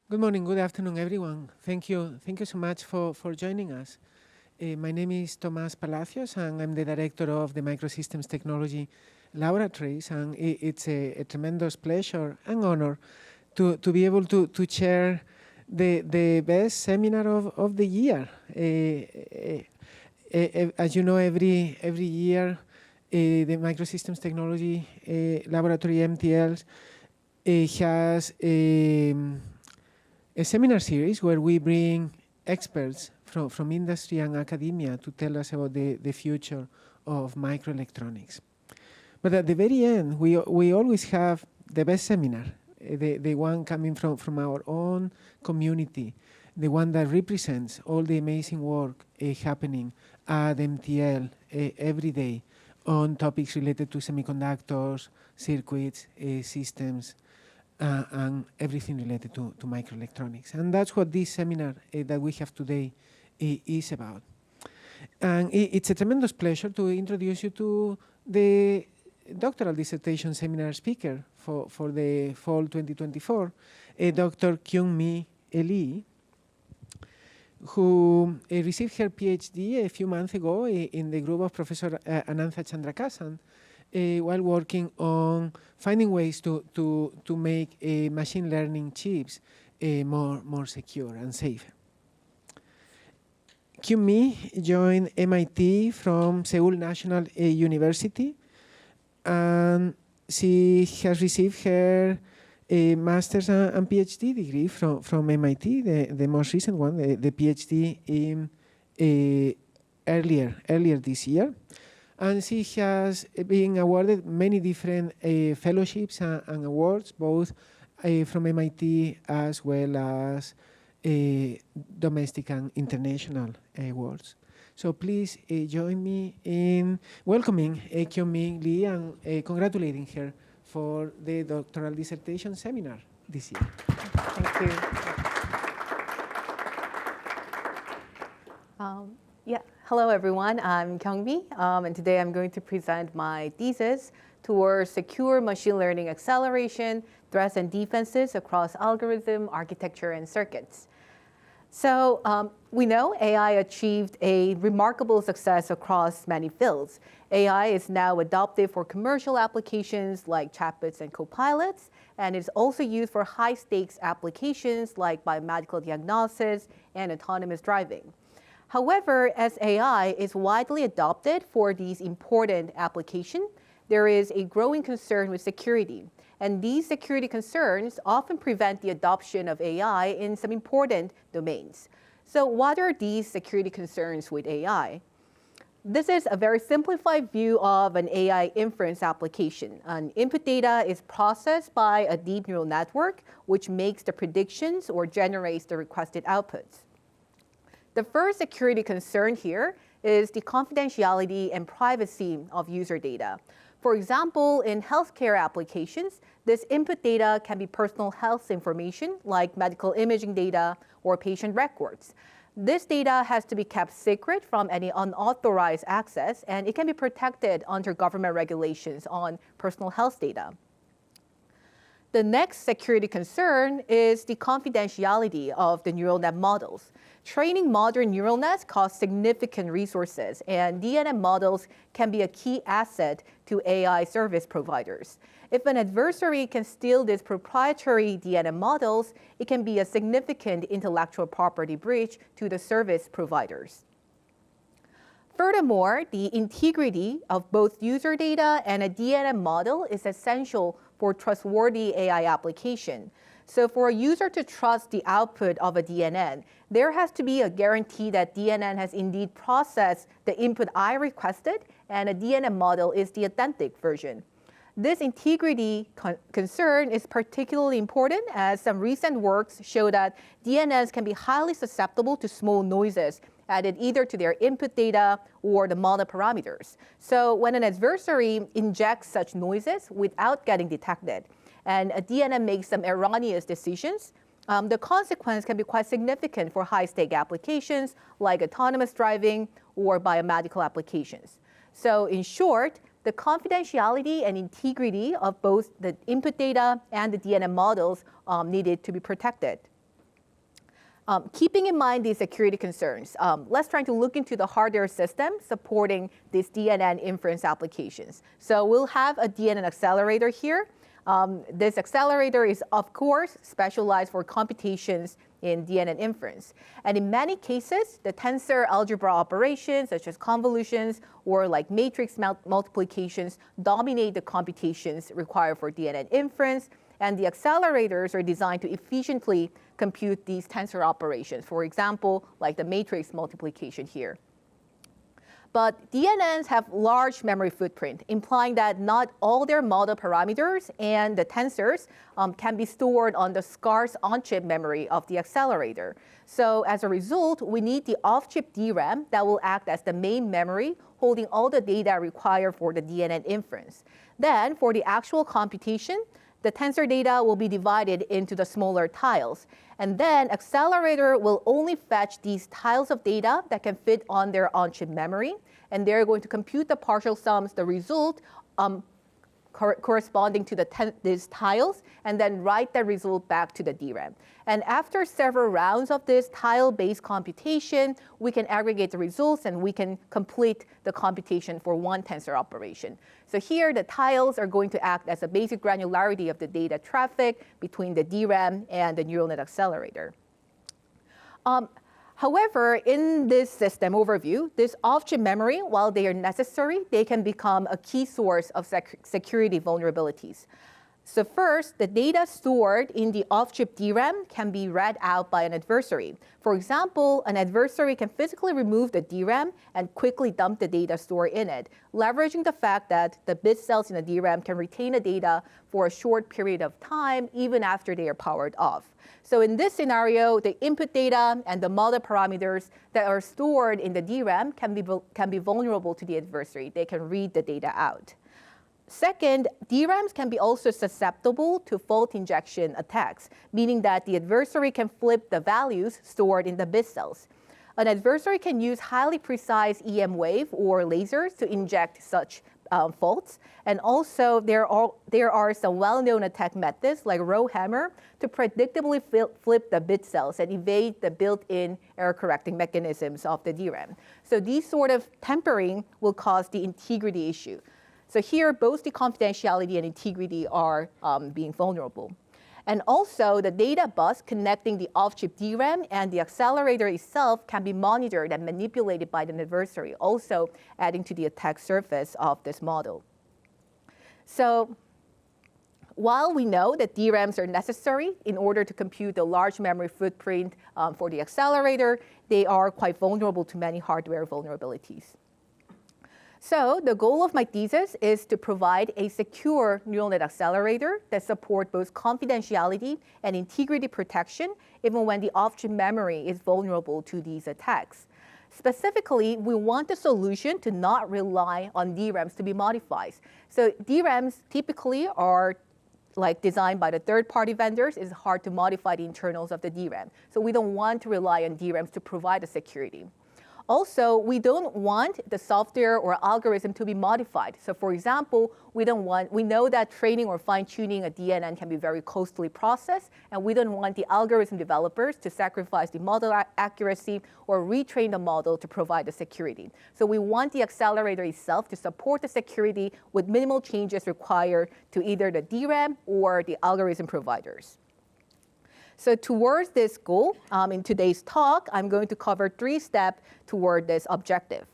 Good morning, good afternoon, everyone. Thank you so much for joining us. My name is Tomás Palacios, and I'm the director of the Microsystems Technology Laboratories, and it's a tremendous pleasure and honor to be able to chair the best seminar of the year. As you know, every year, the Microsystems Technology Laboratory, MTLs, has a seminar series where we bring experts from industry and academia to tell us about the future of microelectronics. But at the very end, we always have the best seminar, the one coming from our own community, the one that represents all the amazing work happening at MTL every day on topics related to semiconductors, circuits, systems, and everything related to microelectronics. And that's what this seminar that we have today is about. And it's a tremendous pleasure to introduce you to the doctoral dissertation seminar speaker for the fall 2024, Dr. Kyungmi Lee, who received her PhD a few months ago in the group of Professor Anantha Chandrakasan, while working on finding ways to make machine learning chips more secure and safe. Kyungmi joined MIT from Seoul National University, and she has received her master's and PhD degree from MIT, the most recent one, the PhD in earlier this year. And she has been awarded many different fellowships and awards, both from MIT as well as domestic and international awards. So please join me in welcoming Kyungmi Lee and congratulating her for the doctoral dissertation seminar this year. Thank you. Hello everyone, I'm Kyungmi, and today I'm going to present my thesis towards secure machine learning acceleration, threats and defenses across algorithm, architecture, and circuits. So we know AI achieved a remarkable success across many fields. AI is now adopted for commercial applications like chatbots and copilots, and is also used for high-stakes applications like biomedical diagnosis and autonomous driving. However, as AI is widely adopted for these important applications, there is a growing concern with security. And these security concerns often prevent the adoption of AI in some important domains. So what are these security concerns with AI? This is a very simplified view of an AI inference application. An input data is processed by a deep neural network, which makes the predictions or generates the requested outputs. The first security concern here is the confidentiality and privacy of user data. For example, in healthcare applications, this input data can be personal health information like medical imaging data or patient records. This data has to be kept secret from any unauthorized access, and it can be protected under government regulations on personal health data. The next security concern is the confidentiality of the neural net models. Training modern neural nets costs significant resources, and DNN models can be a key asset to AI service providers. If an adversary can steal these proprietary DNN models, it can be a significant intellectual property breach to the service providers. Furthermore, the integrity of both user data and a DNN model is essential for trustworthy AI application. So for a user to trust the output of a DNN, there has to be a guarantee that DNN has indeed processed the input I requested, and a DNN model is the authentic version. This integrity concern is particularly important as some recent works show that DNNs can be highly susceptible to small noises added either to their input data or the model parameters. So when an adversary injects such noises without getting detected, and a DNN makes some erroneous decisions, the consequence can be quite significant for high-stake applications like autonomous driving or biomedical applications. So in short, the confidentiality and integrity of both the input data and the DNN models needed to be protected. Keeping in mind these security concerns, let's try to look into the hardware system supporting these DNN inference applications. So we'll have a DNN accelerator here. This accelerator is, of course, specialized for computations in DNN inference. And in many cases, the tensor algebra operations, such as convolutions or like matrix multiplications, dominate the computations required for DNN inference. And the accelerators are designed to efficiently compute these tensor operations, for example, like the matrix multiplication here. But DNNs have large memory footprint, implying that not all their model parameters and the tensors can be stored on the scarce on-chip memory of the accelerator. So as a result, we need the off-chip DRAM that will act as the main memory, holding all the data required for the DNN inference. Then, for the actual computation, the tensor data will be divided into the smaller tiles. And then accelerator will only fetch these tiles of data that can fit on their on-chip memory. And they're going to compute the partial sums, the result corresponding to these tiles, and then write the result back to the DRAM. And after several rounds of this tile-based computation, we can aggregate the results and we can complete the computation for one tensor operation. So here, the tiles are going to act as a basic granularity of the data traffic between the DRAM and the neural net accelerator. However, in this system overview, this off-chip memory, while they are necessary, they can become a key source of security vulnerabilities. So first, the data stored in the off-chip DRAM can be read out by an adversary. For example, an adversary can physically remove the DRAM and quickly dump the data stored in it, leveraging the fact that the bit cells in the DRAM can retain the data for a short period of time, even after they are powered off. So in this scenario, the input data and the model parameters that are stored in the DRAM can be vulnerable to the adversary. They can read the data out. Second, DRAMs can be also susceptible to fault injection attacks, meaning that the adversary can flip the values stored in the bit cells. An adversary can use highly precise EM wave or lasers to inject such faults. And also, there are some well-known attack methods like row hammer to predictably flip the bit cells and evade the built-in error-correcting mechanisms of the DRAM. So these sort of tempering will cause the integrity issue. So here, both the confidentiality and integrity are being vulnerable. And also, the data bus connecting the off-chip DRAM and the accelerator itself can be monitored and manipulated by the adversary, also adding to the attack surface of this model. So while we know that DRAMs are necessary in order to compute the large memory footprint for the accelerator, they are quite vulnerable to many hardware vulnerabilities. So the goal of my thesis is to provide a secure neural net accelerator that supports both confidentiality and integrity protection, even when the off-chip memory is vulnerable to these attacks. Specifically, we want the solution to not rely on DRAMs to be modified. So DRAMs typically are like designed by the third-party vendors. It's hard to modify the internals of the DRAM. So we don't want to rely on DRAMs to provide the security. Also, we don't want the software or algorithm to be modified. So for example, we know that training or fine-tuning a DNN can be very costly process, and we don't want the algorithm developers to sacrifice the model accuracy or retrain the model to provide the security. So we want the accelerator itself to support the security with minimal changes required to either the DRAM or the algorithm providers. So towards this goal, in today's talk, I'm going to cover 3 steps toward this objective.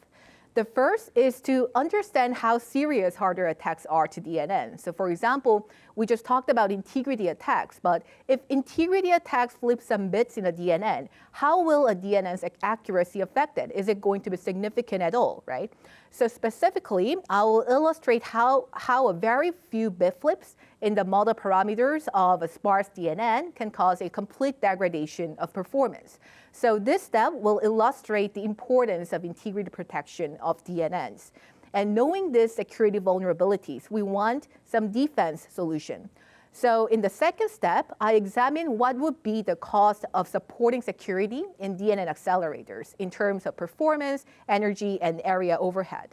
The first is to understand how serious hardware attacks are to DNN. So for example, we just talked about integrity attacks, but if integrity attacks flip some bits in a DNN, how will a DNN's accuracy affected? Is it going to be significant at all, right? So specifically, I will illustrate how a very few bit flips in the model parameters of a sparse DNN can cause a complete degradation of performance. So this step will illustrate the importance of integrity protection of DNNs. And knowing these security vulnerabilities, we want some defense solution. So in the second step, I examine what would be the cost of supporting security in DNN accelerators in terms of performance, energy, and area overhead.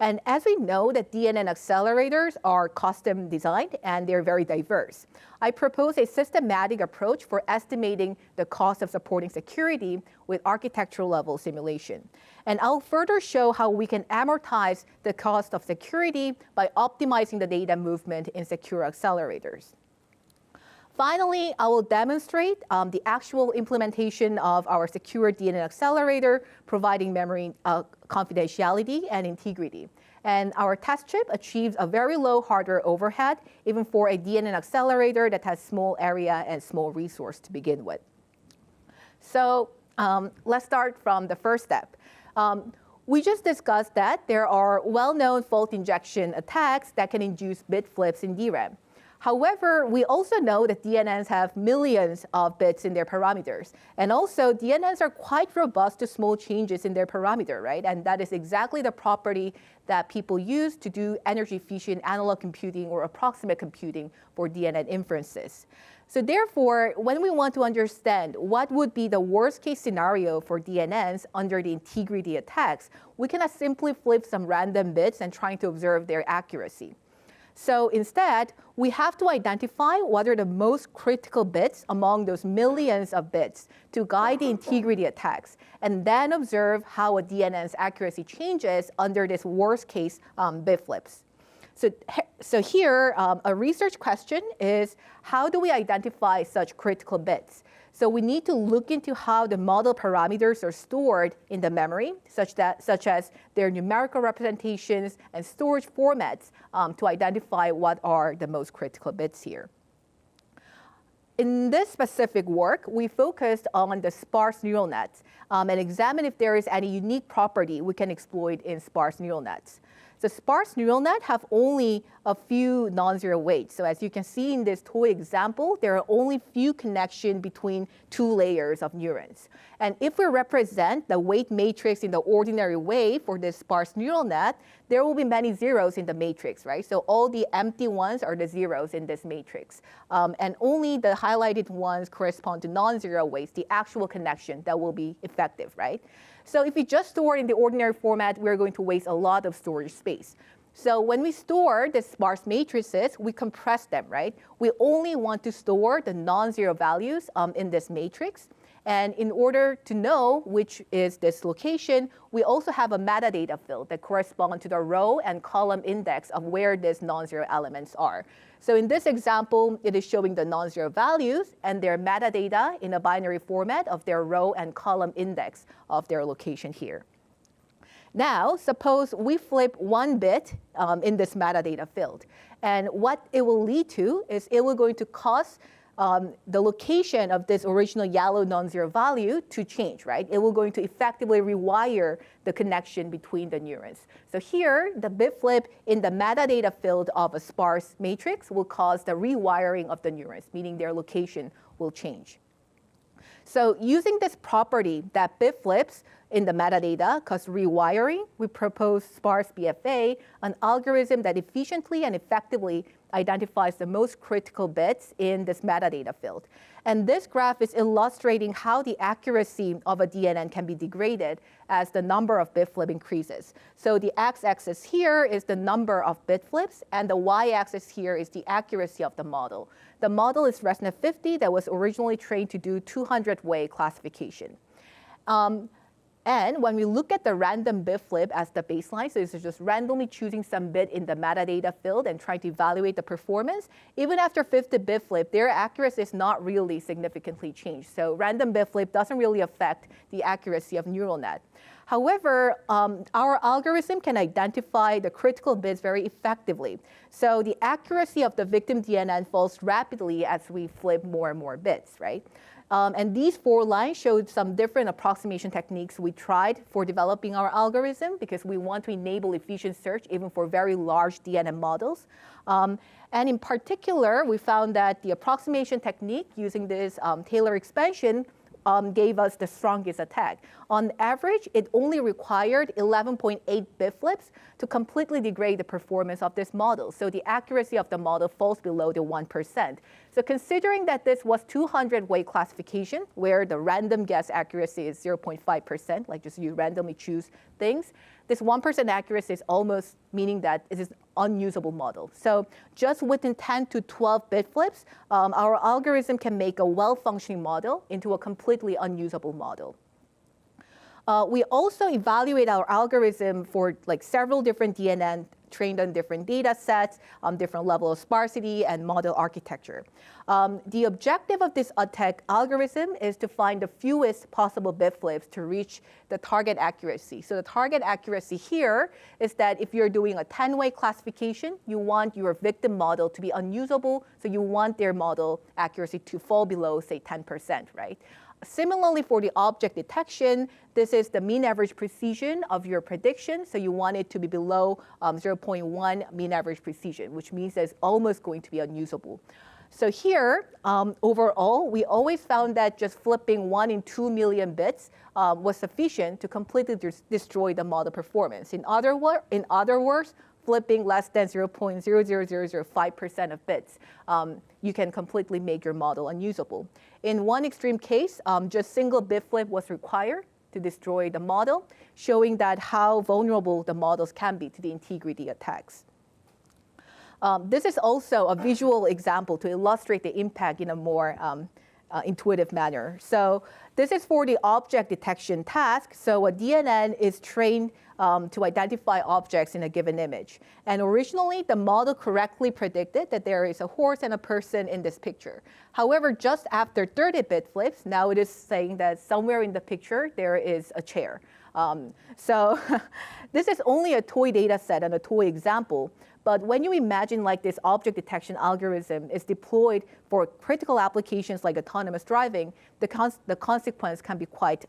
And as we know, that DNN accelerators are custom designed and they're very diverse. I propose a systematic approach for estimating the cost of supporting security with architectural level simulation. And I'll further show how we can amortize the cost of security by optimizing the data movement in secure accelerators. Finally, I will demonstrate the actual implementation of our secure DNN accelerator, providing memory confidentiality and integrity. And our test chip achieves a very low hardware overhead, even for a DNN accelerator that has small area and small resource to begin with. So let's start from the first step. We just discussed that there are well-known fault injection attacks that can induce bit flips in DRAM. However, we also know that DNNs have millions of bits in their parameters. And also, DNNs are quite robust to small changes in their parameter, right? And that is exactly the property that people use to do energy-efficient analog computing or approximate computing for DNN inferences. So therefore, when we want to understand what would be the worst-case scenario for DNNs under the integrity attacks, we cannot simply flip some random bits and trying to observe their accuracy. So instead, we have to identify what are the most critical bits among those millions of bits to guide the integrity attacks, and then observe how a DNN's accuracy changes under this worst-case bit flips. So here, a research question is, how do we identify such critical bits? So we need to look into how the model parameters are stored in the memory, such as their numerical representations and storage formats to identify what are the most critical bits here. In this specific work, we focused on the sparse neural nets and examined if there is any unique property we can exploit in sparse neural nets. The sparse neural net have only a few non-zero weights. So as you can see in this toy example, there are only few connections between two layers of neurons. And if we represent the weight matrix in the ordinary way for this sparse neural net, there will be many zeros in the matrix, right? So all the empty ones are the zeros in this matrix. And only the highlighted ones correspond to non-zero weights, the actual connection that will be effective, right? So if we just store it in the ordinary format, we're going to waste a lot of storage space. So when we store the sparse matrices, we compress them, right? We only want to store the non-zero values in this matrix. And in order to know which is this location, we also have a metadata field that corresponds to the row and column index of where these non-zero elements are. So in this example, it is showing the non-zero values and their metadata in a binary format of their row and column index of their location here. Now, suppose we flip one bit in this metadata field. And what it will lead to is it will going to cause the location of this original yellow non-zero value to change, right? It will going to effectively rewire the connection between the neurons. So here, the bit flip in the metadata field of a sparse matrix will cause the rewiring of the neurons, meaning their location will change. So using this property that bit flips in the metadata cause rewiring, we propose sparse BFA, an algorithm that efficiently and effectively identifies the most critical bits in this metadata field. And this graph is illustrating how the accuracy of a DNN can be degraded as the number of bit flip increases. So the x-axis here is the number of bit flips, and the y-axis here is the accuracy of the model. The model is ResNet 50 that was originally trained to do 200-way classification. And when we look at the random bit flip as the baseline, so this is just randomly choosing some bit in the metadata field and trying to evaluate the performance, even after 50 bit flip, their accuracy is not really significantly changed. So random bit flip doesn't really affect the accuracy of neural net. However, our algorithm can identify the critical bits very effectively. So the accuracy of the victim DNN falls rapidly as we flip more and more bits, right? And these four lines showed some different approximation techniques we tried for developing our algorithm because we want to enable efficient search even for very large DNN models. And in particular, we found that the approximation technique using this Taylor expansion gave us the strongest attack. On average, it only required 11.8 bit flips to completely degrade the performance of this model. So the accuracy of the model falls below the 1%. So considering that this was 200-way classification, where the random guess accuracy is 0.5%, like just you randomly choose things, this 1% accuracy is almost meaning that it is an unusable model. So just within 10 to 12 bit flips, our algorithm can make a well-functioning model into a completely unusable model. We also evaluate our algorithm for like several different DNN trained on different data sets, different level of sparsity and model architecture. The objective of this attack algorithm is to find the fewest possible bit flips to reach the target accuracy. So the target accuracy here is that if you're doing a 10-way classification, you want your victim model to be unusable, so you want their model accuracy to fall below, say, 10%, right? Similarly, for the object detection, this is the mean average precision of your prediction. So you want it to be below 0.1 mean average precision, which means that it's almost going to be unusable. So here, overall, we always found that just flipping 1 in 2 million bits was sufficient to completely destroy the model performance. In other words, flipping less than 0.00005% of bits, you can completely make your model unusable. In one extreme case, just single bit flip was required to destroy the model, showing that how vulnerable the models can be to the integrity attacks. This is also a visual example to illustrate the impact in a more intuitive manner. So this is for the object detection task. So a DNN is trained to identify objects in a given image. And originally, the model correctly predicted that there is a horse and a person in this picture. However, just after 30 bit flips, now it is saying that somewhere in the picture, there is a chair. So this is only a toy data set and a toy example. But when you imagine like this object detection algorithm is deployed for critical applications like autonomous driving, the consequence can be quite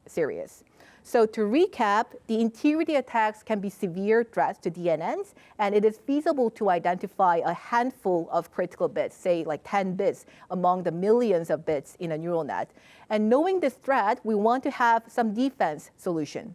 serious. So to recap, the integrity attacks can be severe threats to DNNs, and it is feasible to identify a handful of critical bits, say like 10 bits, among the millions of bits in a neural net. And knowing this threat, we want to have some defense solution.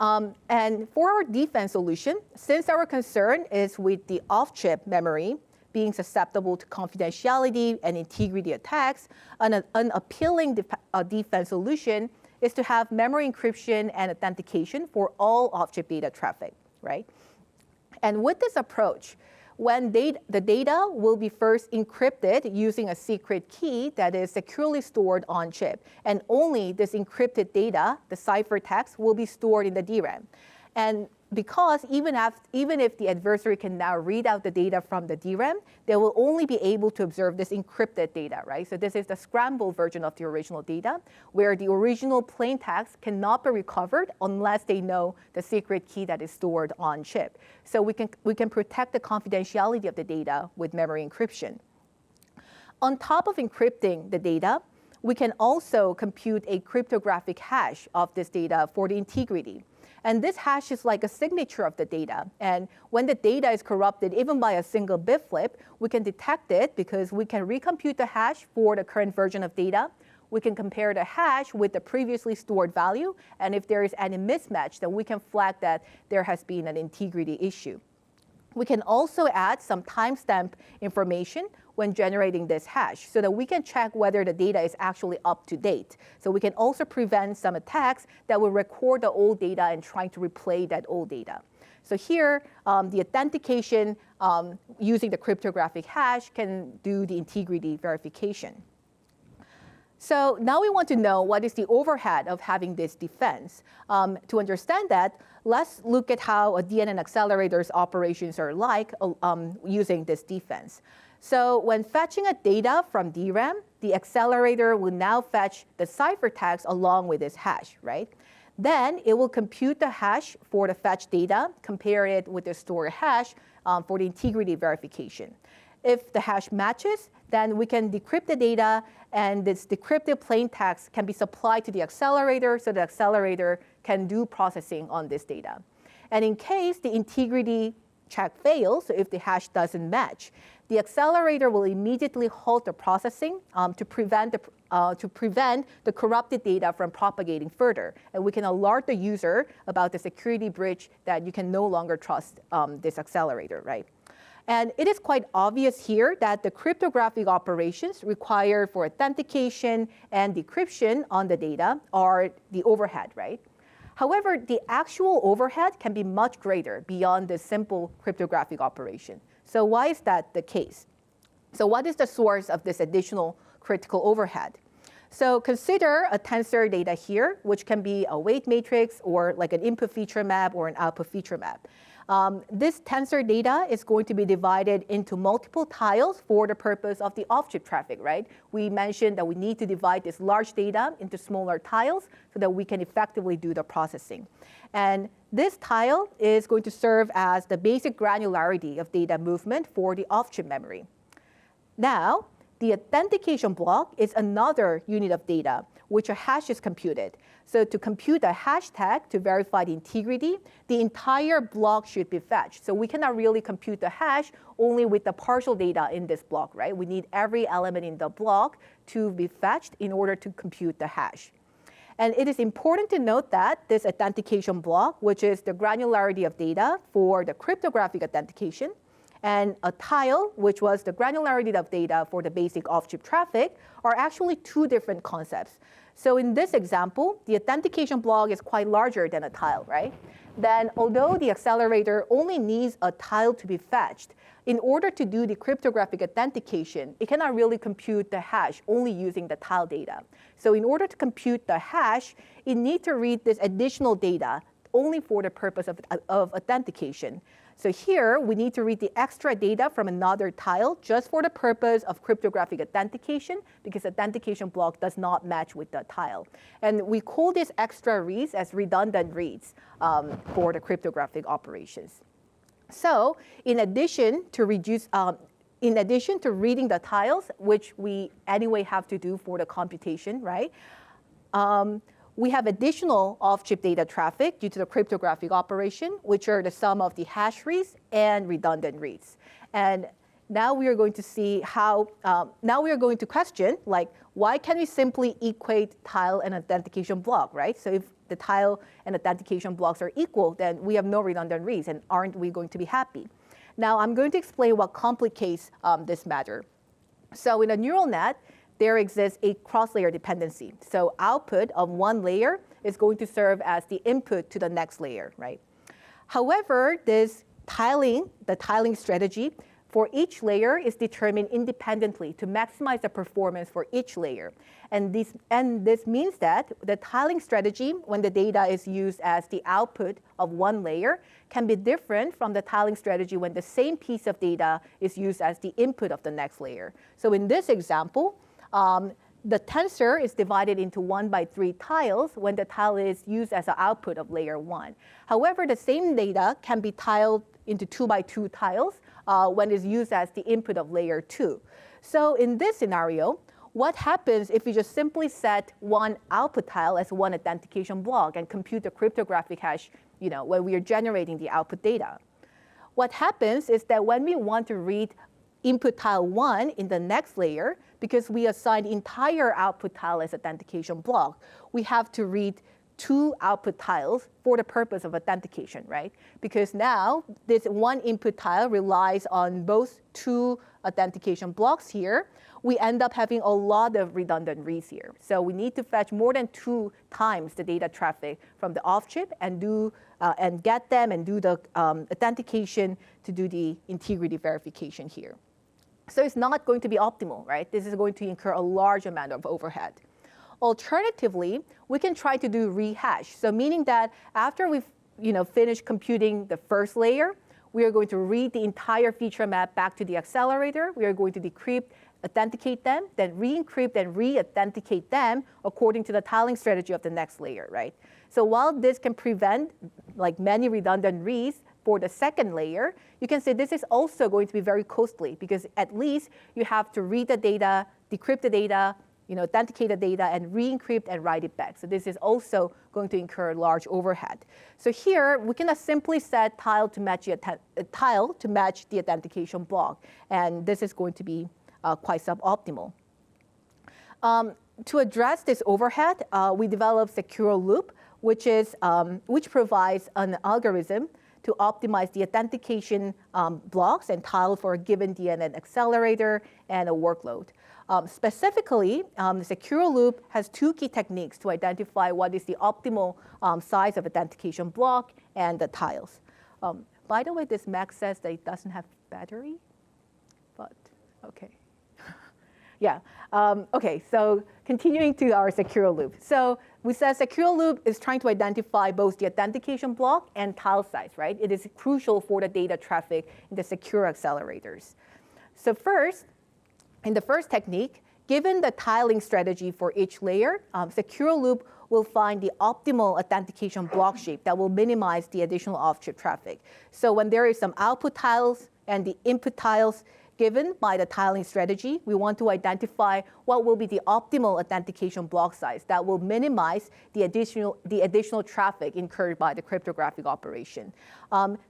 And for our defense solution, since our concern is with the off-chip memory being susceptible to confidentiality and integrity attacks, an appealing defense solution is to have memory encryption and authentication for all off-chip data traffic, right? And with this approach, when the data will be first encrypted using a secret key that is securely stored on chip. And only this encrypted data, the ciphertext, will be stored in the DRAM. And because even if the adversary can now read out the data from the DRAM, they will only be able to observe this encrypted data, right? So this is the scrambled version of the original data, where the original plain text cannot be recovered unless they know the secret key that is stored on chip. So we can protect the confidentiality of the data with memory encryption. On top of encrypting the data, we can also compute a cryptographic hash of this data for the integrity. And this hash is like a signature of the data. And when the data is corrupted, even by a single bit flip, we can detect it because we can recompute the hash for the current version of data. We can compare the hash with the previously stored value. And if there is any mismatch, then we can flag that there has been an integrity issue. We can also add some timestamp information when generating this hash so that we can check whether the data is actually up to date. So we can also prevent some attacks that will record the old data and trying to replay that old data. So here, the authentication using the cryptographic hash can do the integrity verification. So now we want to know what is the overhead of having this defense. To understand that, let's look at how a DNN accelerator's operations are like using this defense. So when fetching a data from DRAM, the accelerator will now fetch the ciphertext along with this hash, right? Then it will compute the hash for the fetched data, compare it with the stored hash for the integrity verification. If the hash matches, then we can decrypt the data, and this decrypted plain text can be supplied to the accelerator so the accelerator can do processing on this data. And in case the integrity check fails, so if the hash doesn't match, the accelerator will immediately halt the processing to prevent the corrupted data from propagating further. And we can alert the user about the security breach that you can no longer trust this accelerator, right? And it is quite obvious here that the cryptographic operations required for authentication and decryption on the data are the overhead, right? However, the actual overhead can be much greater beyond this simple cryptographic operation. So why is that the case? So what is the source of this additional critical overhead? So consider a tensor data here, which can be a weight matrix or like an input feature map or an output feature map. This tensor data is going to be divided into multiple tiles for the purpose of the off-chip traffic, right? We mentioned that we need to divide this large data into smaller tiles so that we can effectively do the processing. And this tile is going to serve as the basic granularity of data movement for the off-chip memory. Now, the authentication block is another unit of data, which a hash is computed. So to compute a hashtag to verify the integrity, the entire block should be fetched. So we cannot really compute the hash only with the partial data in this block, right? We need every element in the block to be fetched in order to compute the hash. And it is important to note that this authentication block, which is the granularity of data for the cryptographic authentication, and a tile, which was the granularity of data for the basic off-chip traffic, are actually two different concepts. So in this example, the authentication block is quite larger than a tile, right? Then although the accelerator only needs a tile to be fetched, in order to do the cryptographic authentication, it cannot really compute the hash only using the tile data. So in order to compute the hash, it needs to read this additional data only for the purpose of authentication. So here, we need to read the extra data from another tile just for the purpose of cryptographic authentication, because authentication block does not match with the tile. And we call these extra reads as redundant reads for the cryptographic operations. So in addition to reading the tiles, which we anyway have to do for the computation, right? We have additional off-chip data traffic due to the cryptographic operation, which are the sum of the hash reads and redundant reads. And now we are going to see how, now we are going to question, like, why can we simply equate tile and authentication block, right? So if the tile and authentication blocks are equal, then we have no redundant reads, and aren't we going to be happy? Now I'm going to explain what complicates this matter. So in a neural net, there exists a cross-layer dependency. So output of one layer is going to serve as the input to the next layer, right? This the tiling strategy for each layer is determined independently to maximize the performance for each layer. And this means that the tiling strategy, when the data is used as the output of one layer, can be different from the tiling strategy when the same piece of data is used as the input of the next layer. So in this example, the tensor is divided into 1/3 tiles when the tile is used as an output of layer 1. However, the same data can be tiled into 2x2 tiles when it's used as the input of layer 2. So in this scenario, what happens if you just simply set one output tile as one authentication block and compute the cryptographic hash, when we are generating the output data? What happens is that when we want to read input tile 1 in the next layer, because we assign the entire output tile as authentication block, we have to read 2 output tiles for the purpose of authentication, right? Because now this one input tile relies on both 2 authentication blocks here. We end up having a lot of redundant reads here. So we need to fetch more than 2 times the data traffic from the off-chip and get them and do the authentication to do the integrity verification here. So it's not going to be optimal, right? This is going to incur a large amount of overhead. Alternatively, we can try to do rehash. So meaning that after we've finished computing the first layer, we are going to read the entire feature map back to the accelerator. We are going to decrypt, authenticate them, then re-encrypt and re-authenticate them according to the tiling strategy of the next layer, right? So while this can prevent many redundant reads for the second layer, you can say this is also going to be very costly, because at least you have to read the data, decrypt the data, authenticate the data and re-encrypt and write it back. So this is also going to incur large overhead. So here, we can simply set tile to match the authentication block. And this is going to be quite suboptimal. To address this overhead, we developed Secure Loop, which provides an algorithm to optimize the authentication blocks and tile for a given DNN accelerator and a workload. Specifically, the Secure Loop has two key techniques to identify what is the optimal size of authentication block and the tiles. By the way, this Mac says that it doesn't have battery, but okay. Yeah, okay, so continuing to our Secure Loop. So we said Secure Loop is trying to identify both the authentication block and tile size, right? It is crucial for the data traffic in the secure accelerators. So first, in the first technique, given the tiling strategy for each layer, Secure Loop will find the optimal authentication block shape that will minimize the additional off-chip traffic. So when there is some output tiles and the input tiles given by the tiling strategy, we want to identify what will be the optimal authentication block size that will minimize the additional traffic incurred by the cryptographic operation.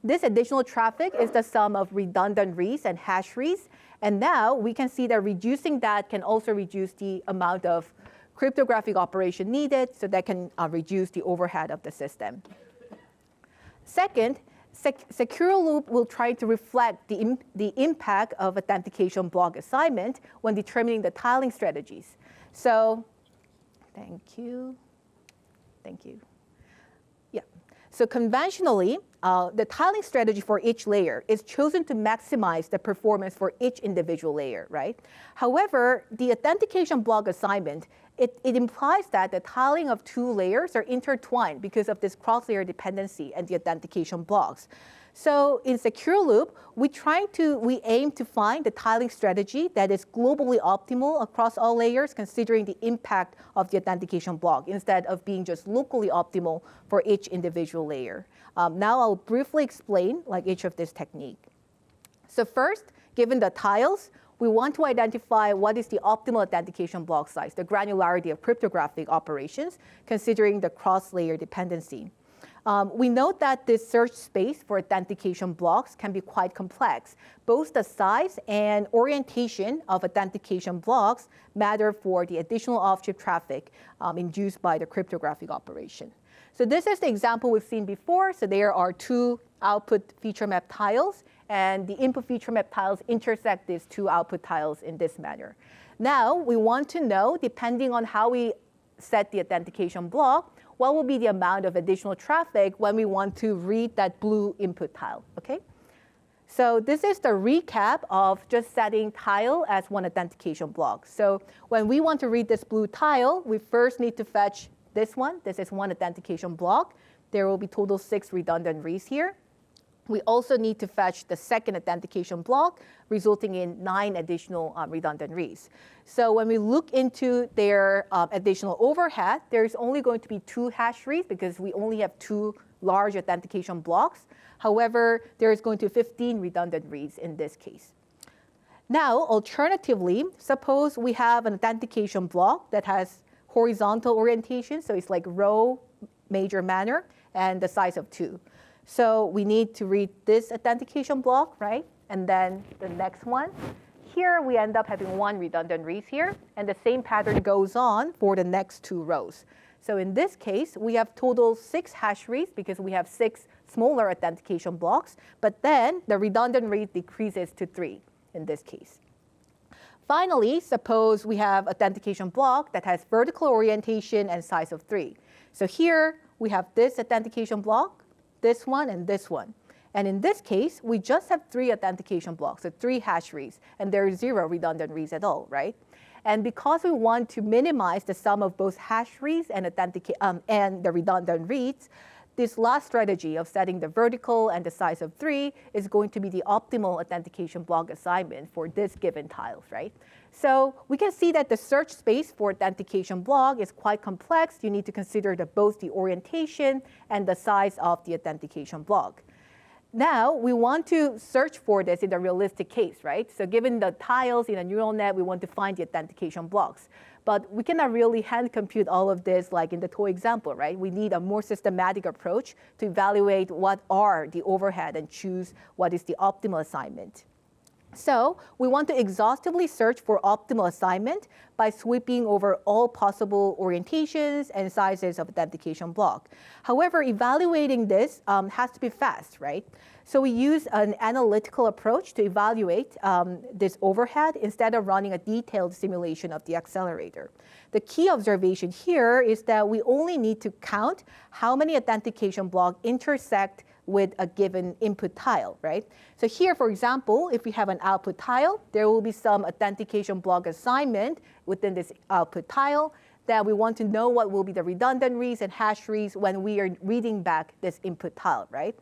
This additional traffic is the sum of redundant reads and hash reads. And now we can see that reducing that can also reduce the amount of cryptographic operation needed, so that can reduce the overhead of the system. Second, Secure Loop will try to reflect the impact of authentication block assignment when determining the tiling strategies. So, thank you. Yeah. So conventionally, the tiling strategy for each layer is chosen to maximize the performance for each individual layer, right? However, the authentication block assignment, it implies that the tiling of two layers are intertwined because of this cross-layer dependency and the authentication blocks. So in Secure Loop, we aim to find the tiling strategy that is globally optimal across all layers, considering the impact of the authentication block, instead of being just locally optimal for each individual layer. Now I'll briefly explain each of this technique. So first, given the tiles, we want to identify what is the optimal authentication block size, the granularity of cryptographic operations, considering the cross-layer dependency. We note that this search space for authentication blocks can be quite complex. Both the size and orientation of authentication blocks matter for the additional off-chip traffic induced by the cryptographic operation. So this is the example we've seen before. So there are two output feature map tiles, and the input feature map tiles intersect these two output tiles in this manner. Now, we want to know, depending on how we set the authentication block, what will be the amount of additional traffic when we want to read that blue input tile, okay? So this is the recap of just setting tile as one authentication block. So when we want to read this blue tile, we first need to fetch this one. This is one authentication block. There will be total 6 redundant reads here. We also need to fetch the second authentication block, resulting in 9 additional redundant reads. So when we look into their additional overhead, there's only going to be 2 hash reads because we only have 2 large authentication blocks. However, there is going to be 15 redundant reads in this case. Now, alternatively, suppose we have an authentication block that has horizontal orientation, so it's like row major manner, and the size of 2. So we need to read this authentication block, right? And then the next one. Here we end up having 1 redundant read here, and the same pattern goes on for the next 2 rows. So in this case, we have total 6 hash reads because we have 6 smaller authentication blocks, but then the redundant read decreases to 3 in this case. Finally, suppose we have authentication block that has vertical orientation and size of 3. So here we have this authentication block, this one, and this one. And in this case, we just have 3 authentication blocks, so 3 hash reads, and there is 0 redundant reads at all, right? And because we want to minimize the sum of both hash reads and the redundant reads, this last strategy of setting the vertical and the size of 3 is going to be the optimal authentication block assignment for this given tiles, right? So we can see that the search space for authentication block is quite complex. You need to consider both the orientation and the size of the authentication block. Now, we want to search for this in the realistic case, right? So given the tiles in a neural net, we want to find the authentication blocks. But we cannot really hand compute all of this like in the toy example, right? We need a more systematic approach to evaluate what are the overhead and choose what is the optimal assignment. So we want to exhaustively search for optimal assignment by sweeping over all possible orientations and sizes of authentication block. However, evaluating this has to be fast, right? So we use an analytical approach to evaluate this overhead instead of running a detailed simulation of the accelerator. The key observation here is that we only need to count how many authentication blocks intersect with a given input tile, right? So here, for example, if we have an output tile, there will be some authentication block assignment within this output tile that we want to know what will be the redundant reads and hash reads when we are reading back this input tile, right?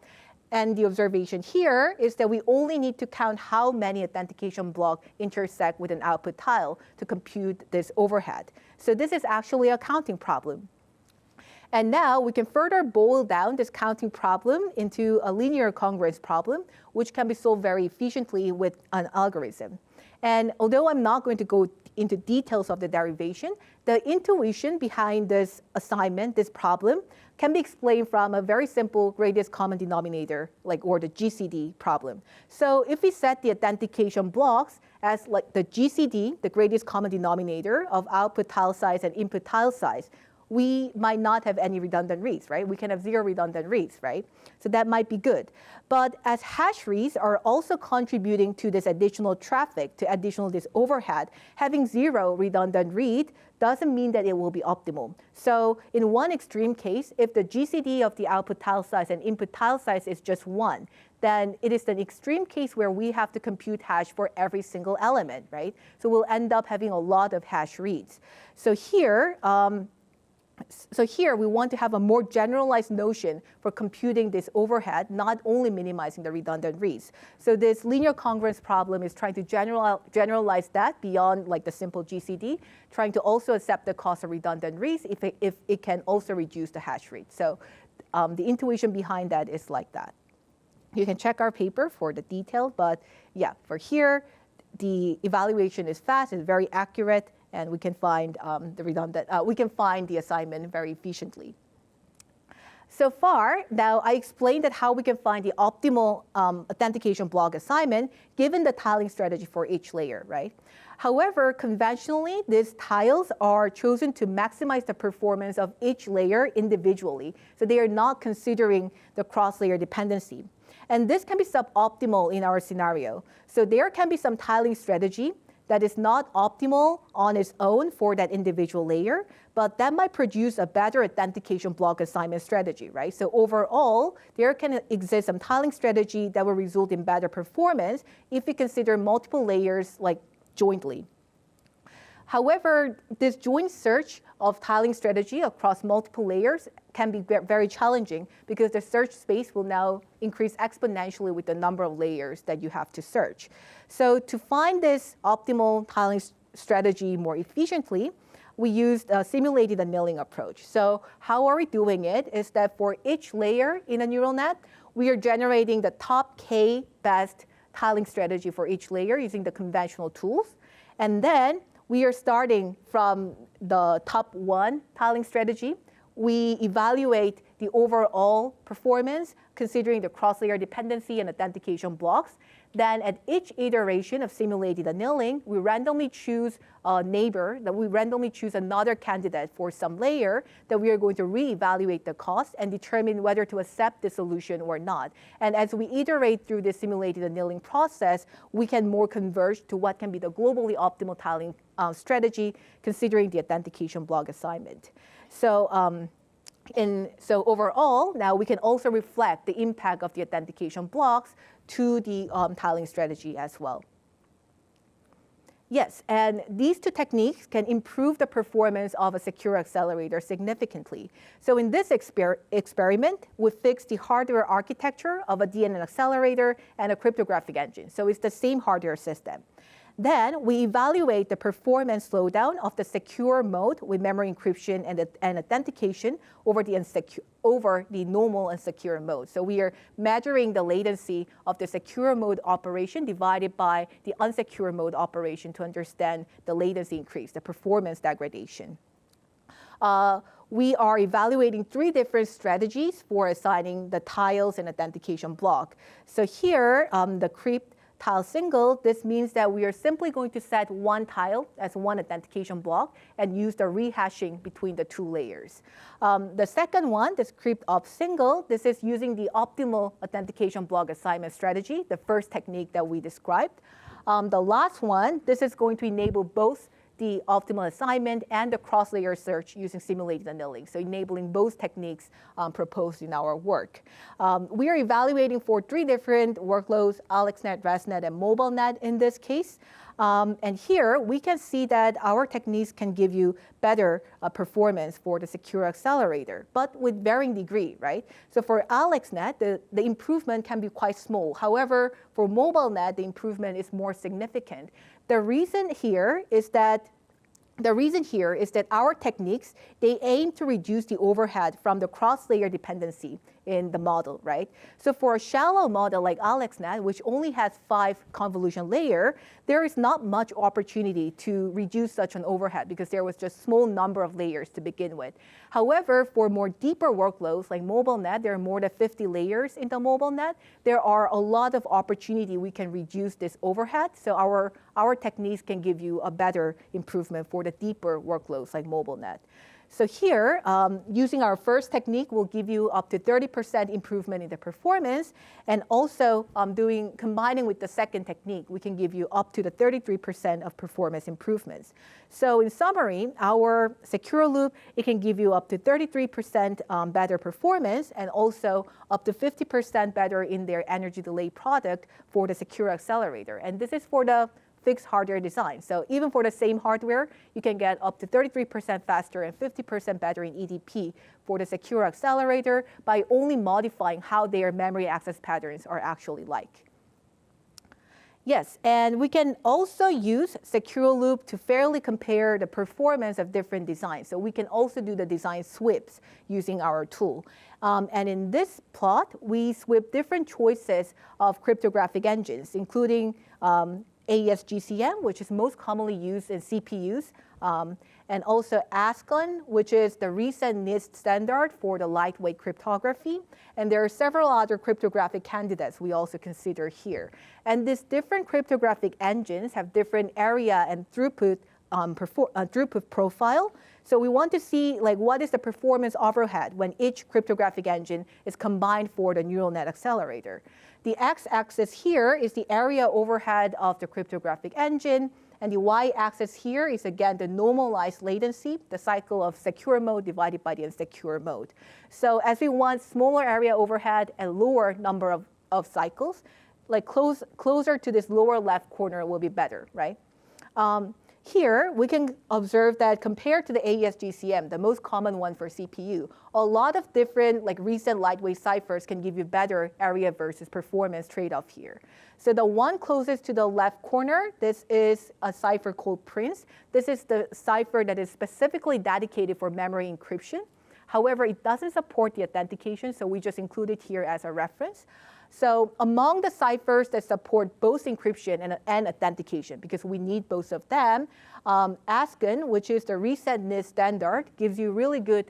And the observation here is that we only need to count how many authentication blocks intersect with an output tile to compute this overhead. So this is actually a counting problem. And now we can further boil down this counting problem into a linear congruence problem, which can be solved very efficiently with an algorithm. And although I'm not going to go into details of the derivation, the intuition behind this assignment, this problem, can be explained from a very simple greatest common denominator, or the GCD problem. So if we set the authentication blocks as like the GCD, the greatest common denominator of output tile size and input tile size, we might not have any redundant reads, right? We can have 0 redundant reads, right? So that might be good. But as hash reads are also contributing to this additional traffic, to additional this overhead, having 0 redundant read doesn't mean that it will be optimal. So in one extreme case, if the GCD of the output tile size and input tile size is just 1, then it is an extreme case where we have to compute hash for every single element, right? So we'll end up having a lot of hash reads. So here we want to have a more generalized notion for computing this overhead, not only minimizing the redundant reads. So this linear congruence problem is trying to generalize that beyond like the simple GCD, trying to also accept the cost of redundant reads if it can also reduce the hash rate. So the intuition behind that is like that. You can check our paper for the detail, but yeah, for here, the evaluation is fast, it's very accurate, and we can find we can find the assignment very efficiently. So far, now I explained that how we can find the optimal authentication block assignment given the tiling strategy for each layer, right? However, conventionally, these tiles are chosen to maximize the performance of each layer individually. So they are not considering the cross-layer dependency. And this can be suboptimal in our scenario. So there can be some tiling strategy that is not optimal on its own for that individual layer, but that might produce a better authentication block assignment strategy, right? So overall, there can exist some tiling strategy that will result in better performance if we consider multiple layers like jointly. However, this joint search of tiling strategy across multiple layers can be very challenging because the search space will now increase exponentially with the number of layers that you have to search. So to find this optimal tiling strategy more efficiently, we used a simulated annealing approach. So how are we doing it is that for each layer in a neural net, we are generating the top K best tiling strategy for each layer using the conventional tools. And then we are starting from the top 1 tiling strategy. We evaluate the overall performance considering the cross-layer dependency and authentication blocks. Then at each iteration of simulated annealing, we randomly choose a neighbor, that we randomly choose another candidate for some layer that we are going to reevaluate the cost and determine whether to accept the solution or not. And as we iterate through this simulated annealing process, we can more converge to what can be the globally optimal tiling strategy considering the authentication block assignment. So overall, now we can also reflect the impact of the authentication blocks to the tiling strategy as well. Yes, and these 2 techniques can improve the performance of a secure accelerator significantly. So in this experiment, we fixed the hardware architecture of a DNN accelerator and a cryptographic engine. So it's the same hardware system. Then we evaluate the performance slowdown of the secure mode with memory encryption and authentication over the normal and secure mode. So we are measuring the latency of the secure mode operation divided by the unsecure mode operation to understand the latency increase, the performance degradation. We are evaluating 3 different strategies for assigning the tiles and authentication block. So here, the crypt tile single, this means that we are simply going to set one tile as one authentication block and use the rehashing between the 2 layers. The second one, this crypt op single, this is using the optimal authentication block assignment strategy, the first technique that we described. The last one, this is going to enable both the optimal assignment and the cross-layer search using simulated annealing, so enabling both techniques proposed in our work. We are evaluating for 3 different workloads, AlexNet, ResNet, and MobileNet in this case. And here, we can see that our techniques can give you better performance for the secure accelerator, but with varying degree, right? So for AlexNet, the improvement can be quite small. However, for MobileNet, the improvement is more significant. The reason here is that our techniques, they aim to reduce the overhead from the cross-layer dependency in the model, right? So for a shallow model like AlexNet, which only has 5 convolution layers, there is not much opportunity to reduce such an overhead because there was just a small number of layers to begin with. However, for more deeper workloads like MobileNet, there are more than 50 layers in the MobileNet. There are a lot of opportunity we can reduce this overhead. So our techniques can give you a better improvement for the deeper workloads like MobileNet. So here, using our first technique will give you up to 30% improvement in the performance, and also combining with the second technique, we can give you up to the 33% of performance improvements. So in summary, our secure loop, it can give you up to 33% better performance, and also up to 50% better in their energy delay product for the secure accelerator. And this is for the fixed hardware design. So even for the same hardware, you can get up to 33% faster and 50% better in EDP for the secure accelerator by only modifying how their memory access patterns are actually like. Yes, and we can also use secure loop to fairly compare the performance of different designs. So we can also do the design sweeps using our tool. And in this plot, we sweep different choices of cryptographic engines, including AES-GCM, which is most commonly used in CPUs, and also ASCON, which is the recent NIST standard for the lightweight cryptography. And there are several other cryptographic candidates we also consider here. And these different cryptographic engines have different area and throughput profile. So we want to see what is the performance overhead when each cryptographic engine is combined for the neural net accelerator. The x-axis here is the area overhead of the cryptographic engine, and the y-axis here is again the normalized latency, the cycle of secure mode divided by the insecure mode. So as we want smaller area overhead and lower number of cycles, closer to this lower left corner will be better, right? Here, we can observe that compared to the AES-GCM, the most common one for CPU, a lot of different recent lightweight ciphers can give you better area versus performance trade-off here. So the one closest to the left corner, this is a cipher called Prince. This is the cipher that is specifically dedicated for memory encryption. However, it doesn't support the authentication, so we just include it here as a reference. So among the ciphers that support both encryption and authentication, because we need both of them, ASCON, which is the recent NIST standard, gives you really good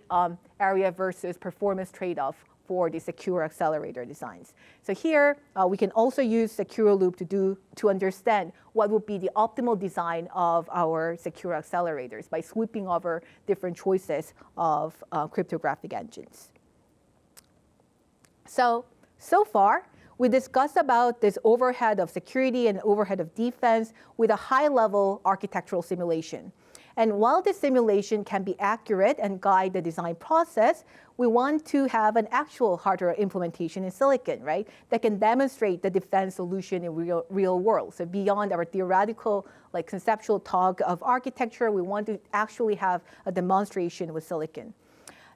area versus performance trade-off for the secure accelerator designs. So here, we can also use secure loop to understand what would be the optimal design of our secure accelerators by sweeping over different choices of cryptographic engines. So far, we discussed about this overhead of security and overhead of defense with a high-level architectural simulation. And while this simulation can be accurate and guide the design process, we want to have an actual hardware implementation in silicon, right, that can demonstrate the defense solution in real world. So beyond our theoretical, conceptual talk of architecture, we want to actually have a demonstration with silicon.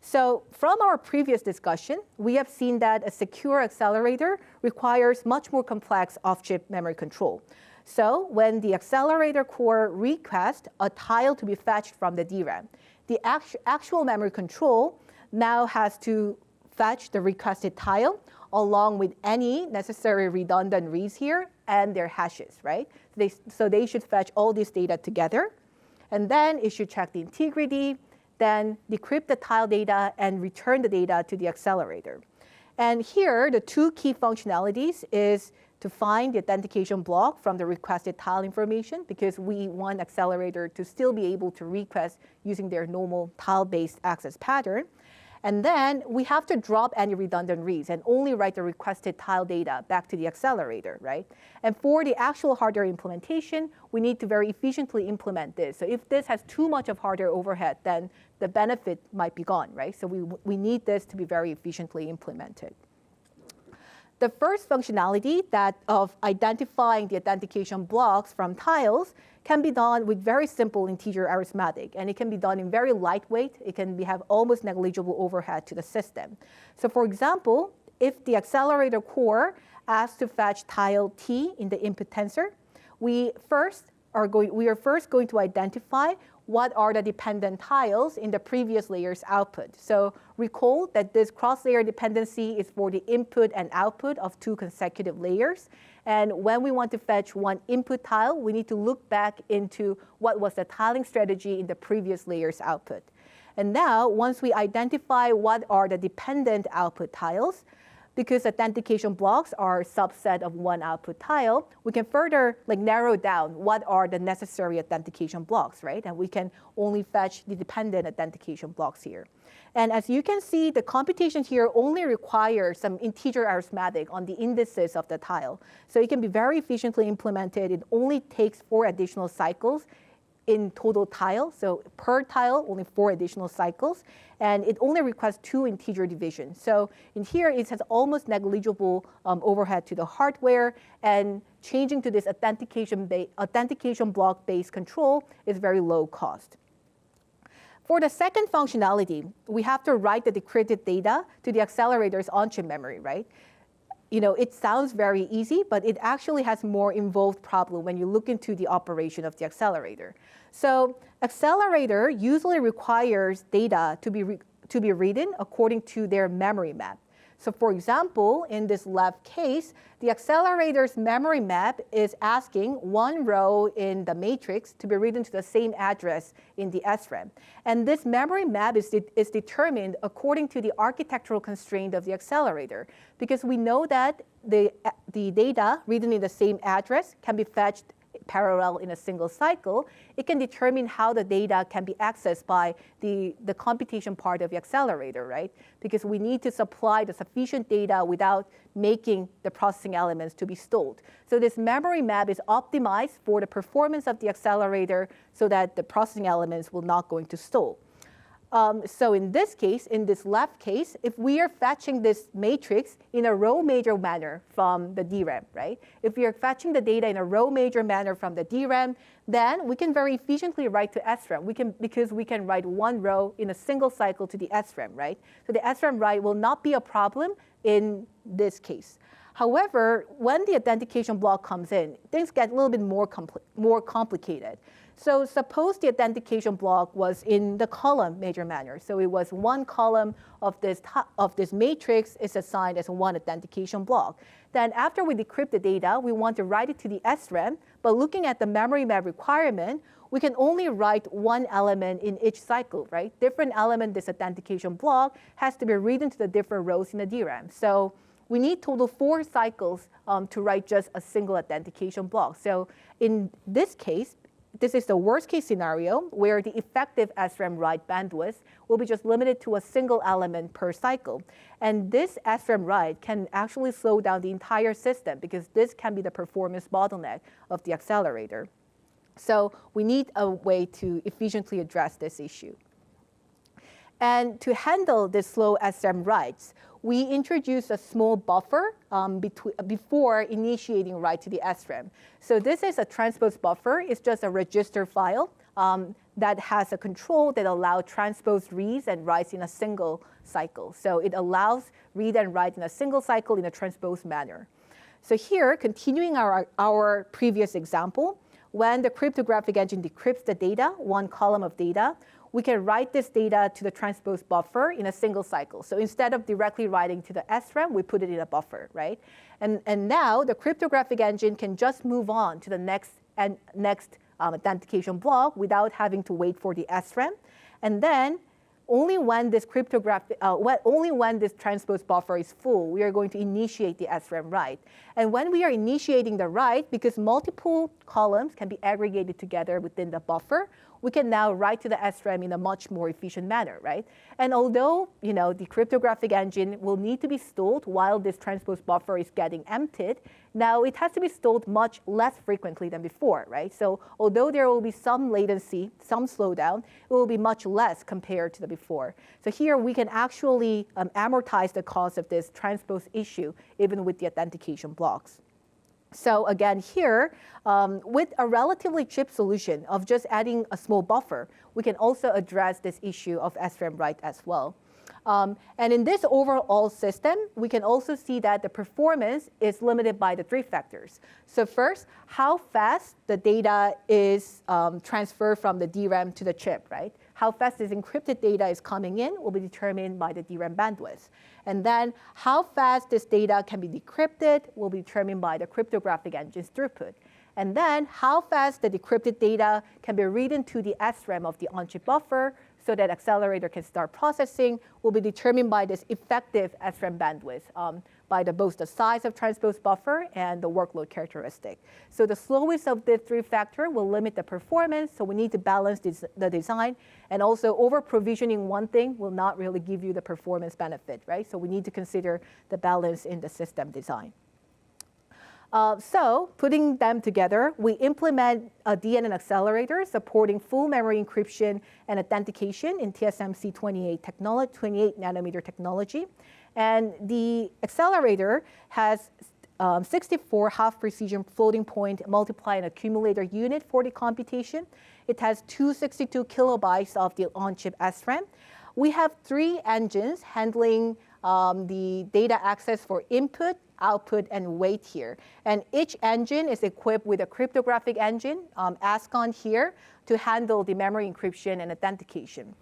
So from our previous discussion, we have seen that a secure accelerator requires much more complex off-chip memory control. So when the accelerator core requests a tile to be fetched from the DRAM, the actual memory control now has to fetch the requested tile along with any necessary redundant reads here and their hashes, right? So they should fetch all this data together. And then it should check the integrity, then decrypt the tile data and return the data to the accelerator. And here, the two key functionalities is to find the authentication block from the requested tile information, because we want accelerator to still be able to request using their normal tile-based access pattern. And then we have to drop any redundant reads and only write the requested tile data back to the accelerator, right? And for the actual hardware implementation, we need to very efficiently implement this. So if this has too much of hardware overhead, then the benefit might be gone, right? So we need this to be very efficiently implemented. The first functionality, that of identifying the authentication blocks from tiles, can be done with very simple integer arithmetic, and it can be done in very lightweight. It can have almost negligible overhead to the system. So for example, if the accelerator core asks to fetch tile T in the input tensor, we are first going to identify what are the dependent tiles in the previous layer's output. So recall that this cross-layer dependency is for the input and output of two consecutive layers. And when we want to fetch one input tile, we need to look back into what was the tiling strategy in the previous layer's output. And now, once we identify what are the dependent output tiles, because authentication blocks are a subset of one output tile, we can further narrow down what are the necessary authentication blocks, right? And we can only fetch the dependent authentication blocks here. And as you can see, the computation here only requires some integer arithmetic on the indices of the tile. So it can be very efficiently implemented. It only takes 4 additional cycles in total tile. So per tile, only 4 additional cycles. And it only requires 2 integer divisions. So in here, it has almost negligible overhead to the hardware. And changing to this authentication block-based control is very low cost. For the second functionality, we have to write the decrypted data to the accelerator's on-chip memory, right? It sounds very easy, but it actually has more involved problem when you look into the operation of the accelerator. So accelerator usually requires data to be written according to their memory map. So for example, in this left case, the accelerator's memory map is asking one row in the matrix to be written to the same address in the SRAM. And this memory map is determined according to the architectural constraint of the accelerator, because we know that the data written in the same address can be fetched parallel in a single cycle. It can determine how the data can be accessed by the computation part of the accelerator, right? Because we need to supply the sufficient data without making the processing elements to be stalled. So this memory map is optimized for the performance of the accelerator so that the processing elements will not going to stall. So in this case, in this left case, if we are fetching this matrix in a row major manner from the DRAM, right? If we are fetching the data in a row major manner from the DRAM, then we can very efficiently write to SRAM. Because we can write one row in a single cycle to the SRAM, right? So the SRAM write will not be a problem in this case. However, when the authentication block comes in, things get a little bit more complicated. So suppose the authentication block was in the column major manner. So it was one column of this matrix is assigned as one authentication block. Then after we decrypt the data, we want to write it to the SRAM. But looking at the memory map requirement, we can only write one element in each cycle, right? Different element, this authentication block, has to be written to the different rows in the DRAM. So we need total 4 cycles to write just a single authentication block. So in this case, this is the worst case scenario where the effective SRAM write bandwidth will be just limited to a single element per cycle. And this SRAM write can actually slow down the entire system, because this can be the performance bottleneck of the accelerator. So we need a way to efficiently address this issue. And to handle the slow SRAM writes, we introduce a small buffer before initiating write to the SRAM. So this is a transpose buffer. It's just a register file that has a control that allows transpose reads and writes in a single cycle. So it allows read and write in a single cycle in a transpose manner. So here, continuing our previous example, when the cryptographic engine decrypts the data, one column of data, we can write this data to the transpose buffer in a single cycle. So instead of directly writing to the SRAM, we put it in a buffer, right? And now the cryptographic engine can just move on to the next authentication block without having to wait for the SRAM. And then only when this transpose buffer is full, we are going to initiate the SRAM write. And when we are initiating the write, because multiple columns can be aggregated together within the buffer, we can now write to the SRAM in a much more efficient manner, right? And although the cryptographic engine will need to be stalled while this transpose buffer is getting emptied, now it has to be stalled much less frequently than before, right? So although there will be some latency, some slowdown, it will be much less compared to the before. So here we can actually amortize the cost of this transpose issue even with the authentication blocks. So again here, with a relatively cheap solution of just adding a small buffer, we can also address this issue of SRAM write as well. And in this overall system, we can also see that the performance is limited by the three factors. So first, how fast the data is transferred from the DRAM to the chip, right? How fast this encrypted data is coming in will be determined by the DRAM bandwidth. And then how fast this data can be decrypted will be determined by the cryptographic engine's throughput. And then how fast the decrypted data can be read into the SRAM of the on-chip buffer so that accelerator can start processing will be determined by this effective SRAM bandwidth, by both the size of transpose buffer and the workload characteristic. So the slowest of the three factors will limit the performance, so we need to balance the design, and also over-provisioning one thing will not really give you the performance benefit, right? So we need to consider the balance in the system design. So putting them together, we implement a DNN accelerator supporting full memory encryption and authentication in TSMC 28 nanometer technology. And the accelerator has 64 half-precision floating point multiply and accumulator unit for the computation. It has 262 kilobytes of the on-chip SRAM. We have 3 engines handling the data access for input, output, and wait here. And each engine is equipped with a cryptographic engine, ASCON here, to handle the memory encryption and authentication.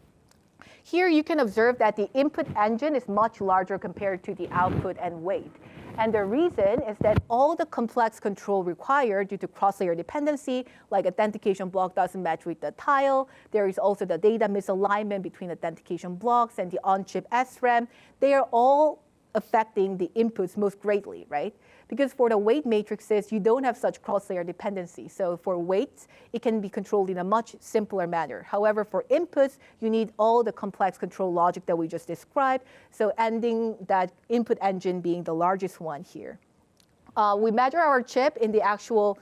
Here you can observe that the input engine is much larger compared to the output and wait. And the reason is that all the complex control required due to cross-layer dependency, like authentication block doesn't match with the tile. There is also the data misalignment between authentication blocks and the on-chip SRAM. They are all affecting the inputs most greatly, right? Because for the weight matrices, you don't have such cross-layer dependency. So for weights, it can be controlled in a much simpler manner. However, for inputs, you need all the complex control logic that we just described. So ending that input engine being the largest one here. We measure our chip in the actual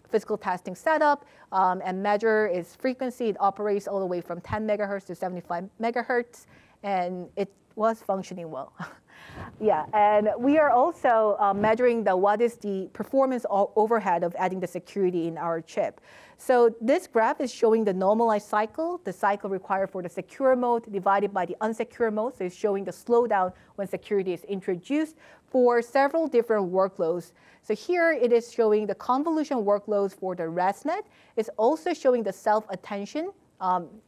physical testing setup and measure its frequency. It operates all the way from 10 megahertz to 75 megahertz, and it was functioning well. Yeah, and we are also measuring what is the performance overhead of adding the security in our chip. So this graph is showing the normalized cycle, the cycle required for the secure mode divided by the unsecure mode. So it's showing the slowdown when security is introduced for several different workloads. So here it is showing the convolution workloads for the ResNet. It's also showing the self-attention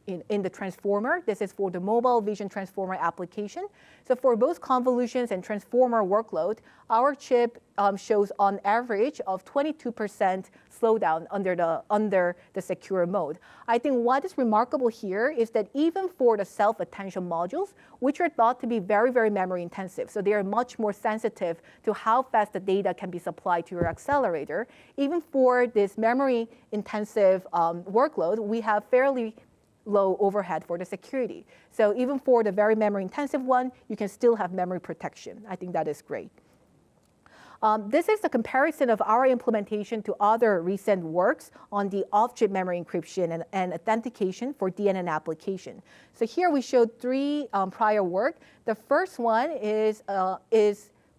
in the transformer. This is for the mobile vision transformer application. So for both convolutions and transformer workload, our chip shows on average of 22% slowdown under the secure mode. I think what is remarkable here is that even for the self-attention modules, which are thought to be very, very memory intensive, so they are much more sensitive to how fast the data can be supplied to your accelerator, even for this memory intensive workload, we have fairly low overhead for the security. So even for the very memory intensive one, you can still have memory protection. I think that is great. This is a comparison of our implementation to other recent works on the off-chip memory encryption and authentication for DNN application. So here we showed 3 prior work. The first one is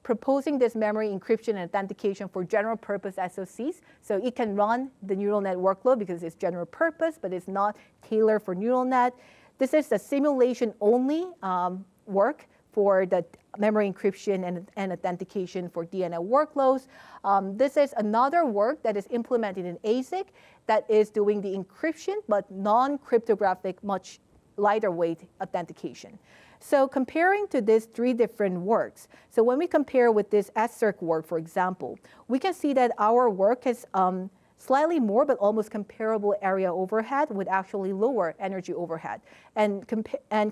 proposing this memory encryption and authentication for general purpose SoCs. So it can run the neural net workload because it's general purpose, but it's not tailored for neural net. This is a simulation only work for the memory encryption and authentication for DNS workloads. This is another work that is implemented in ASIC that is doing the encryption, but non-cryptographic, much lighter weight authentication. So comparing to these three different works, so when we compare with this SCIRC work, for example, we can see that our work is slightly more, but almost comparable area overhead with actually lower energy overhead. And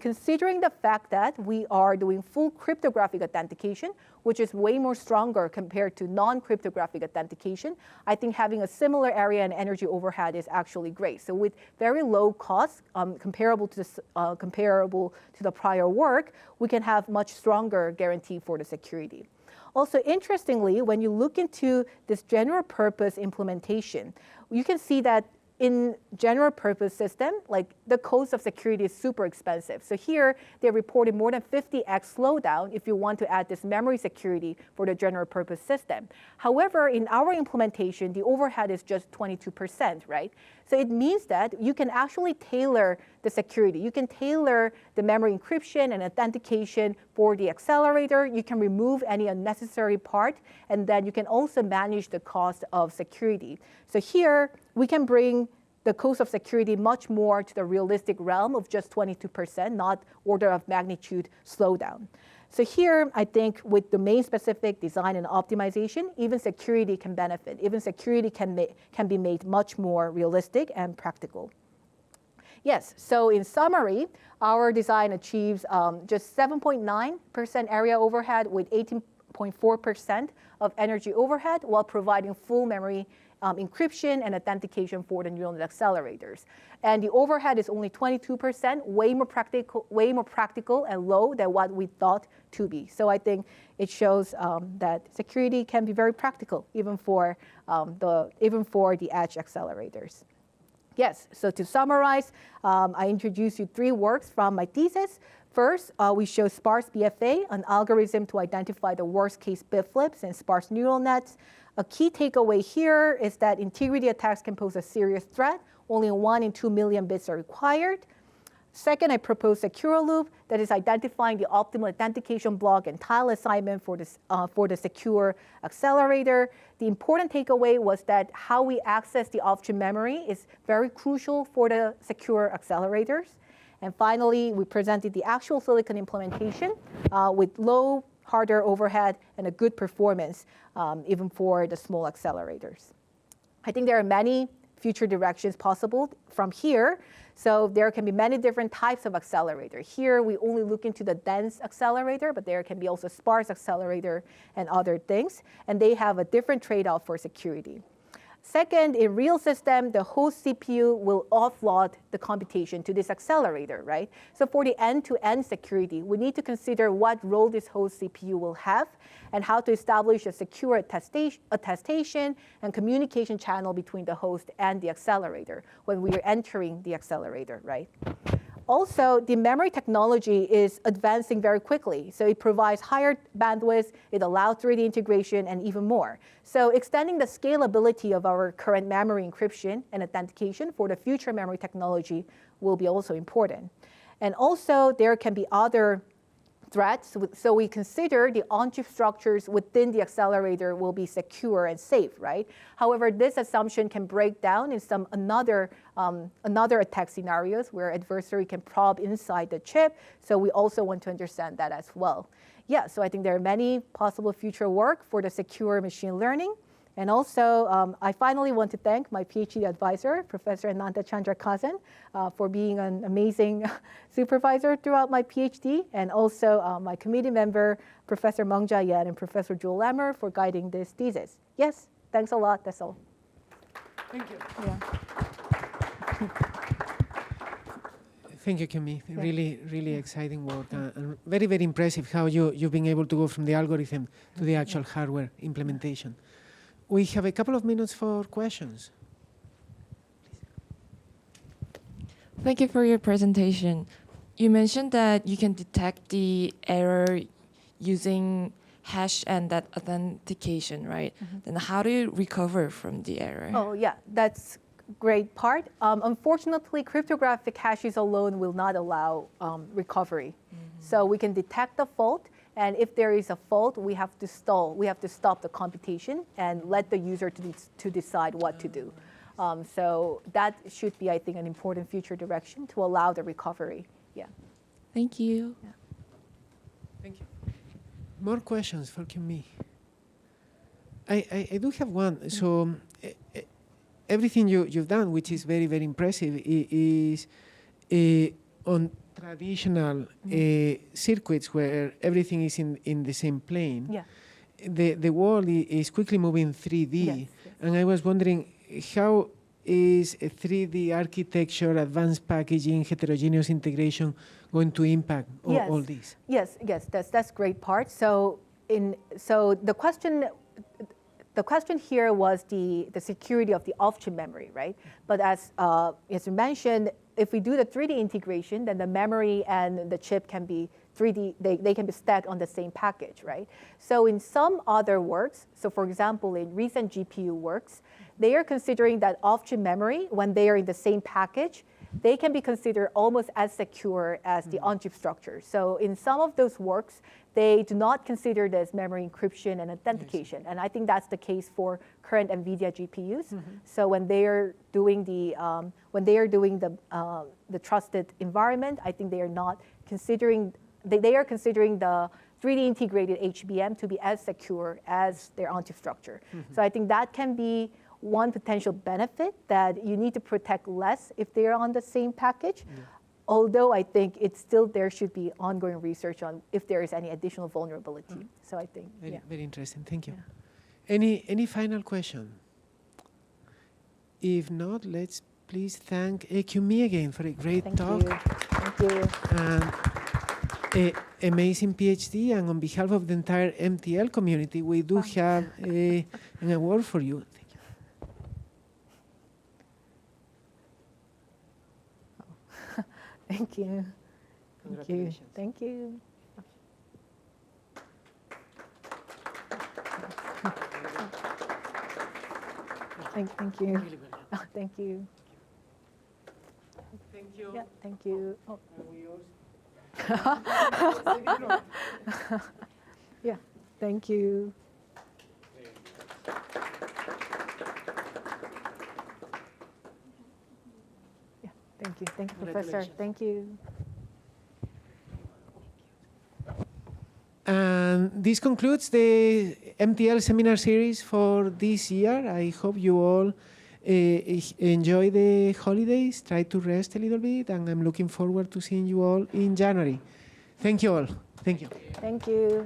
considering the fact that we are doing full cryptographic authentication, which is way more stronger compared to non-cryptographic authentication, I think having a similar area and energy overhead is actually great. So with very low cost, comparable to the prior work, we can have much stronger guarantee for the security. Also, interestingly, when you look into this general purpose implementation, you can see that in general purpose system, like the cost of security is super expensive. So here they reported more than 50x slowdown if you want to add this memory security for the general purpose system. However, in our implementation, the overhead is just 22%, right? So it means that you can actually tailor the security. You can tailor the memory encryption and authentication for the accelerator. You can remove any unnecessary part, and then you can also manage the cost of security. So here, we can bring the cost of security much more to the realistic realm of just 22%, not order of magnitude slowdown. So here, I think with domain-specific design and optimization, even security can benefit. Even security can be made much more realistic and practical. Yes, so in summary, our design achieves just 7.9% area overhead with 18.4% of energy overhead while providing full memory encryption and authentication for the neural net accelerators. And the overhead is only 22%, way more practical and low than what we thought to be. So I think it shows that security can be very practical, even for the edge accelerators. Yes, so to summarize, I introduced you three works from my thesis. First, we show sparse BFA, an algorithm to identify the worst case bit flips in sparse neural nets. A key takeaway here is that integrity attacks can pose a serious threat. Only 1 in 2 million bits are required. Second, I propose secure loop that is identifying the optimal authentication block and tile assignment for the secure accelerator. The important takeaway was that how we access the off-chip memory is very crucial for the secure accelerators. And finally, we presented the actual silicon implementation with low hardware overhead and a good performance, even for the small accelerators. I think there are many future directions possible from here. So there can be many different types of accelerator. Here, we only look into the dense accelerator, but there can be also sparse accelerator and other things. And they have a different trade-off for security. Second, in real system, the host CPU will offload the computation to this accelerator, right? So for the end-to-end security, we need to consider what role this host CPU will have and how to establish a secure attestation and communication channel between the host and the accelerator when we are entering the accelerator, right? Also, the memory technology is advancing very quickly. So it provides higher bandwidth, it allows 3D integration, and even more. So extending the scalability of our current memory encryption and authentication for the future memory technology will be also important. And also, there can be other threats. So we consider the on-chip structures within the accelerator will be secure and safe, right? However, this assumption can break down in some another attack scenarios where adversary can probe inside the chip. So we also want to understand that as well. Yeah, so I think there are many possible future work for the secure machine learning. And also, I finally want to thank my PhD advisor, Professor Ananta Chandrakasan, for being an amazing supervisor throughout my PhD, and also my committee member, Professor Meng Jia-Yan and Professor Joel Lammer for guiding this thesis. Yes, thanks a lot, that's all. Thank you. Yeah. Thank you, Kyungmi. Yeah. Really exciting work, and very, very impressive how you've been able to go from the algorithm to the actual hardware implementation. We have a couple of minutes for questions. Thank you for your presentation. You mentioned that you can detect the error using hash and that authentication, right? Mm-hmm. Then how do you recover from the error? Oh, yeah, that's great part. Unfortunately, cryptographic hashes alone will not allow recovery. Mm-hmm. So we can detect the fault, and if there is a fault, we have to stall. We have to stop the computation and let the user to decide what to do. So that should be, I think, an important future direction to allow the recovery. Yeah. Thank you. Yeah. Thank you. More questions for Kyungmi. I do have one. So everything you've done, which is very, very impressive, is on traditional circuits where everything is in the same plane. Yeah. The world is quickly moving 3D. Yes, yes. And I was wondering, how is a 3D architecture, advanced packaging, heterogeneous integration going to impact all this? Yes, that's great part. So the question here was the security of the off-chip memory, right? But as you mentioned, if we do the 3D integration, then the memory and the chip can be 3D, they can be stacked on the same package, right? So in some other works, so for example, in recent GPU works, they are considering that off-chip memory, when they are in the same package, they can be considered almost as secure as the on-chip structure. So in some of those works, they do not consider this memory encryption and authentication. And I think that's the case for current NVIDIA GPUs. So when they are doing the trusted environment, I think they are not considering, they are considering the 3D integrated HBM to be as secure as their on-chip structure. So I think that can be one potential benefit, that you need to protect less if they're on the same package. Although I think it's still, there should be ongoing research on if there is any additional vulnerability. So I think, very interesting. Thank you. Any final question? If not, let's please thank Kyungmi again for a great talk. Thank you. And amazing PhD. And on behalf of the entire MTL community, we do have an award for you. Thank you. Thank you. Thank you. Thank you. Oh, thank you. Thank you. Yeah, thank you. Oh. Yeah, thank you. Thank you. Thank you, Professor. Thank you. And this concludes the MTL seminar series for this year. I hope you all enjoy the holidays, try to rest a little bit, and I'm looking forward to seeing you all in January. Thank you all. Thank you. Thank you.